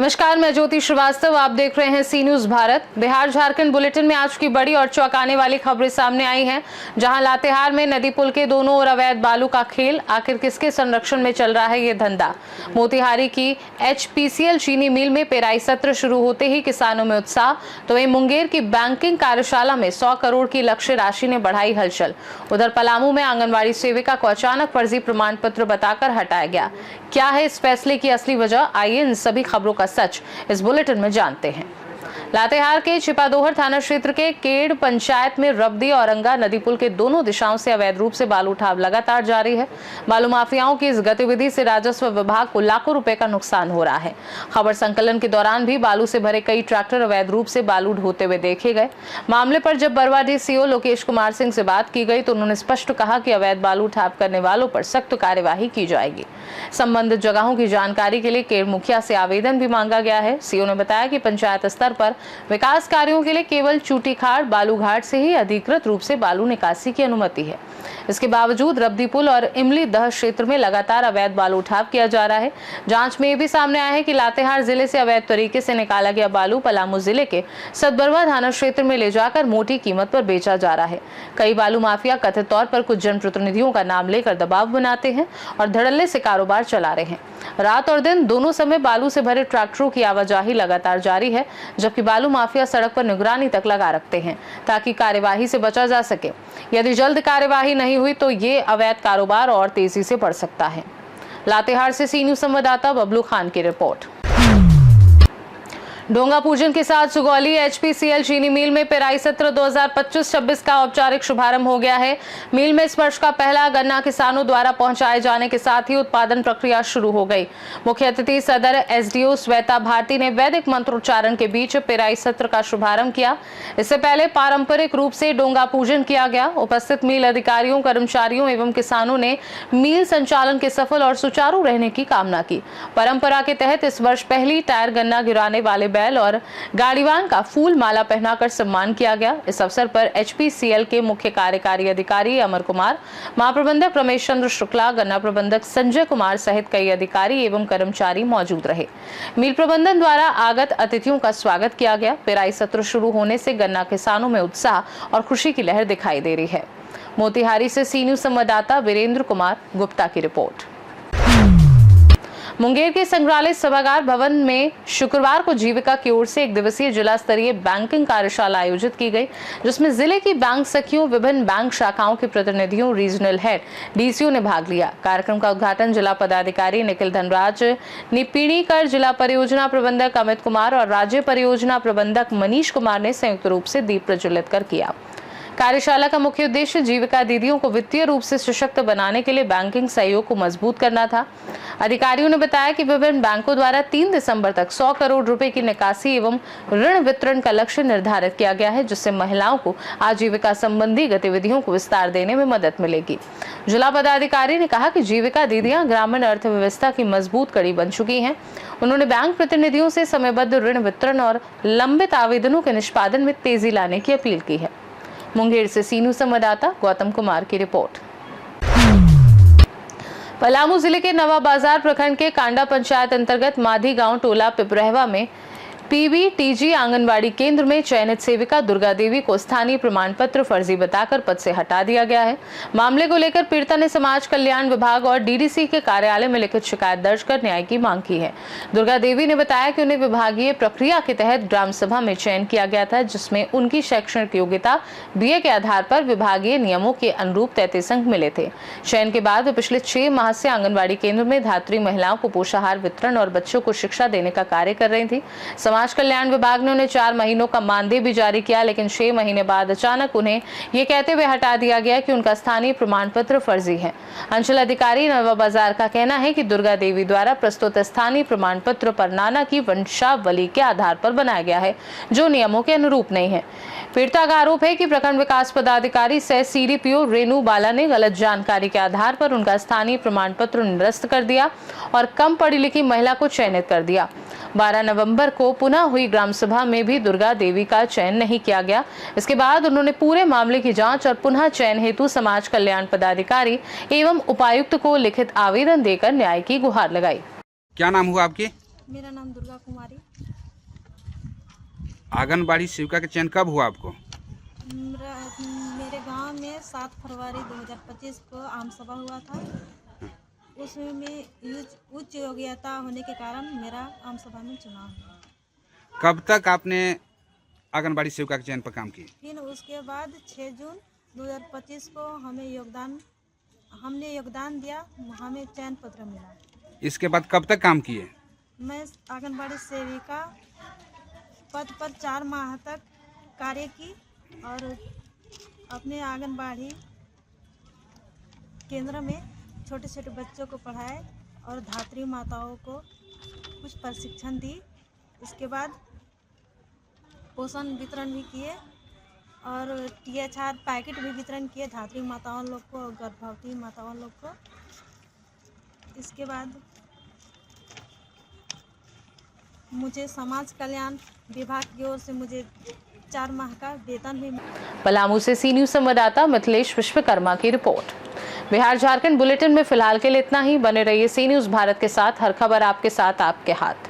नमस्कार, मैं ज्योति श्रीवास्तव। आप देख रहे हैं सी न्यूज भारत। बिहार झारखंड बुलेटिन में आज की बड़ी और चौंकाने वाली खबरें सामने आई हैं, जहां लातेहार में नदी पुल के दोनों ओर अवैध बालू का खेल। आखिर किसके संरक्षण में चल रहा है ये धंधा? मोतिहारी की HPCL चीनी मिल में पेराई सत्र शुरू होते ही किसानों में उत्साह, तो वहीं मुंगेर की बैंकिंग कार्यशाला में 100 करोड़ की लक्ष्य राशि ने बढ़ाई हलचल। उधर पलामू में आंगनबाड़ी सेविका को अचानक फर्जी प्रमाण पत्र बताकर हटाया गया। क्या है इस फैसले की असली वजह? आइए इन सभी खबरों का सच इस बुलेटिन में जानते हैं। लातेहार के छिपादोहर थाना क्षेत्र के केड़ पंचायत में रबदी औरंगा नदी पुल के दोनों दिशाओं से अवैध रूप से बालू उठाव लगातार जारी है। बालू माफियाओं की इस गतिविधि से राजस्व विभाग को लाखों रुपए का नुकसान हो रहा है। खबर संकलन के दौरान भी बालू से भरे कई ट्रैक्टर अवैध रूप से बालू ढोते हुए देखे गए। मामले पर जब बरवाडीह CO लोकेश कुमार सिंह से बात की गई तो उन्होंने स्पष्ट कहा कि अवैध बालू उठाव करने वालों पर सख्त कार्यवाही की जाएगी। संबंधित जगहों की जानकारी के लिए केड़ मुखिया से आवेदन भी मांगा गया है। CO ने बताया कि पंचायत स्तर पर विकास कार्यों के लिए केवल चूटीखाड़ बालू घाट से ही अधिकृत रूप से बालू निकासी की अनुमति है। इसके बावजूद रबदी पुल और इमली दह क्षेत्र में लगातार अवैध बालू उठाव किया जा रहा है। जांच में ये भी सामने आया है कि लातेहार जिले से अवैध तरीके से निकाला गया बालू पलामू जिले के सतबरवा थाना क्षेत्र में ले जाकर मोटी कीमत पर बेचा जा रहा है। कई बालू माफिया कथित तौर पर कुछ जनप्रतिनिधियों का नाम लेकर दबाव बनाते हैं और धड़ल्ले से कारोबार चला रहे हैं। रात और दिन दोनों समय बालू से भरे ट्रैक्टरों की आवाजाही लगातार जारी है, जबकि बालू माफिया सड़क पर निगरानी तक लगा रखते हैं ताकि कार्यवाही से बचा जा सके। यदि जल्द कार्यवाही नहीं हुई तो ये अवैध कारोबार और तेजी से बढ़ सकता है। लातेहार से सी न्यूज संवाददाता बबलू खान की रिपोर्ट। डोंगा पूजन के साथ सुगौली HPCL चीनी मिल में पेराई सत्र 2025-26 का औपचारिक शुभारंभ हो गया है। मिल में इस वर्ष का पहला गन्ना किसानों द्वारा पहुंचाए जाने के साथ ही उत्पादन प्रक्रिया शुरू हो गई। मुख्य अतिथि सदर SDO श्वेता भारती ने वैदिक मंत्रोच्चारण के बीच पेराई सत्र का शुभारंभ किया। इससे पहले पारंपरिक रूप से डोंगा पूजन किया गया। उपस्थित मिल अधिकारियों, कर्मचारियों एवं किसानों ने मिल संचालन के सफल और सुचारू रहने की कामना की। परंपरा के तहत इस वर्ष पहली टायर गन्ना गिराने वाले बैल और गाड़ीवान का फूल माला पहनाकर सम्मान किया गया। इस अवसर पर HPCL के मुख्य कार्यकारी अधिकारी अमर कुमार, महाप्रबंधक रमेश चंद्र शुक्ला, गन्ना प्रबंधक संजय कुमार सहित कई अधिकारी एवं कर्मचारी मौजूद रहे। मिल प्रबंधन द्वारा आगत अतिथियों का स्वागत किया गया। पेराई सत्र शुरू होने से गन्ना किसानों में उत्साह और खुशी की लहर दिखाई दे रही है। मोतिहारी से सी न्यूज संवाददाता वीरेंद्र कुमार गुप्ता की रिपोर्ट। मुंगेर के संग्रहालय सभागार भवन में शुक्रवार को जीविका की ओर से एक दिवसीय जिला स्तरीय बैंकिंग कार्यशाला आयोजित की गई, जिसमें जिले की बैंक सखियों, विभिन्न बैंक शाखाओं के प्रतिनिधियों, रीजनल हेड, DCO ने भाग लिया। कार्यक्रम का उद्घाटन जिला पदाधिकारी निखिल धनराज निपीणी कर जिला परियोजना प्रबंधक अमित कुमार और राज्य परियोजना प्रबंधक मनीष कुमार ने संयुक्त रूप से दीप प्रज्वलित कर किया। कार्यशाला का मुख्य उद्देश्य जीविका दीदियों को वित्तीय रूप से सशक्त बनाने के लिए बैंकिंग सहयोग को मजबूत करना था। अधिकारियों ने बताया कि विभिन्न बैंकों द्वारा 3 दिसंबर तक 100 करोड़ रुपए की निकासी एवं ऋण वितरण का लक्ष्य निर्धारित किया गया है, जिससे महिलाओं को आजीविका संबंधी गतिविधियों को विस्तार देने में मदद मिलेगी। जिला पदाधिकारी ने कहा कि जीविका दीदियां ग्रामीण अर्थव्यवस्था की मजबूत कड़ी बन चुकी हैं। उन्होंने बैंक प्रतिनिधियों से समयबद्ध ऋण वितरण और लंबित आवेदनों के निष्पादन में तेजी लाने की अपील की है। मुंगेर से सी न्यूज संवाददाता गौतम कुमार की रिपोर्ट। पलामू जिले के नवा बाजार प्रखंड के कांडा पंचायत अंतर्गत माधी गांव टोला पिपरहवा में PBTG आंगनबाड़ी केंद्र में चयनित सेविका दुर्गा देवी को स्थानीय प्रमाण पत्र फर्जी बताकर पद से हटा दिया गया है। मामले को लेकर पीड़िता ने समाज कल्याण विभाग और DDC के कार्यालय में लिखित शिकायत दर्ज कर न्याय की मांग की है। दुर्गा देवी ने बताया कि उन्हें विभागीय प्रक्रिया के तहत ग्राम सभा में चयन किया गया था, जिसमें उनकी शैक्षणिक योग्यता BA के आधार पर विभागीय नियमों के अनुरूप 33 अंक मिले थे। चयन के बाद वे पिछले 6 माह से आंगनबाड़ी केंद्र में धात्री महिलाओं को पोषाहार वितरण और बच्चों को शिक्षा देने का कार्य कर रही थी। समाज कल्याण विभाग ने उन्हें 4 महीनों का मानदेय भी जारी किया, लेकिन 6 महीने बाद अचानक उन्हें ये कहते हुए हटा दिया गया कि उनका स्थानीय प्रमाण पत्र फर्जी है। अंचल अधिकारी नवा बाजार का कहना है कि दुर्गा देवी द्वारा प्रस्तुत स्थानीय प्रमाण पत्र पर नाना की वंशावली के आधार पर बनाया गया है, जो नियमों के अनुरूप नहीं है। पीड़िता का आरोप है कि प्रखंड विकास पदाधिकारी सह CDPO रेणु बाला ने गलत जानकारी के आधार पर उनका स्थानीय प्रमाण पत्र निरस्त कर दिया और कम पढ़ी लिखी महिला को चयनित कर दिया। 12 नवंबर को पुनः हुई ग्राम सभा में भी दुर्गा देवी का चयन नहीं किया गया। इसके बाद उन्होंने पूरे मामले की जांच और पुनः चयन हेतु समाज कल्याण पदाधिकारी एवं उपायुक्त को लिखित आवेदन देकर न्याय की गुहार लगाई। क्या नाम हुआ आपकी? मेरा नाम दुर्गा कुमारी। आंगनबाड़ी सेविका का चयन कब हुआ आपको? मेरे गांव में 7 फरवरी 2025 को आम सभा हुआ था। उसमें मैं उच्च योग्यता होने के कारण मेरा आम सभा में चुनाव हुआ। कब तक आपने आंगनबाड़ी सेविका के चयन पर काम किया? फिर उसके बाद 6 जून 2025 को हमने योगदान दिया, हमें चयन पत्र मिला। इसके बाद कब तक काम किए? मैं आंगनबाड़ी सेविका पद पर 4 माह तक कार्य की और अपने आंगनबाड़ी केंद्र में छोटे छोटे बच्चों को पढ़ाए और धात्री माताओं को कुछ प्रशिक्षण दी। इसके बाद पोषण वितरण भी किए और THR पैकेट भी वितरण किए धात्री माताओं लोग को, गर्भवती माताओं लोग को। इसके बाद मुझे समाज कल्याण विभाग की ओर से मुझे 4 माह का वेतन भी मिला। पलामू से सी न्यूज संवाददाता मिथिलेश विश्वकर्मा की रिपोर्ट। बिहार झारखंड बुलेटिन में फिलहाल के लिए इतना ही। बने रहिए सी न्यूज भारत के साथ। हर खबर आपके साथ, आपके हाथ।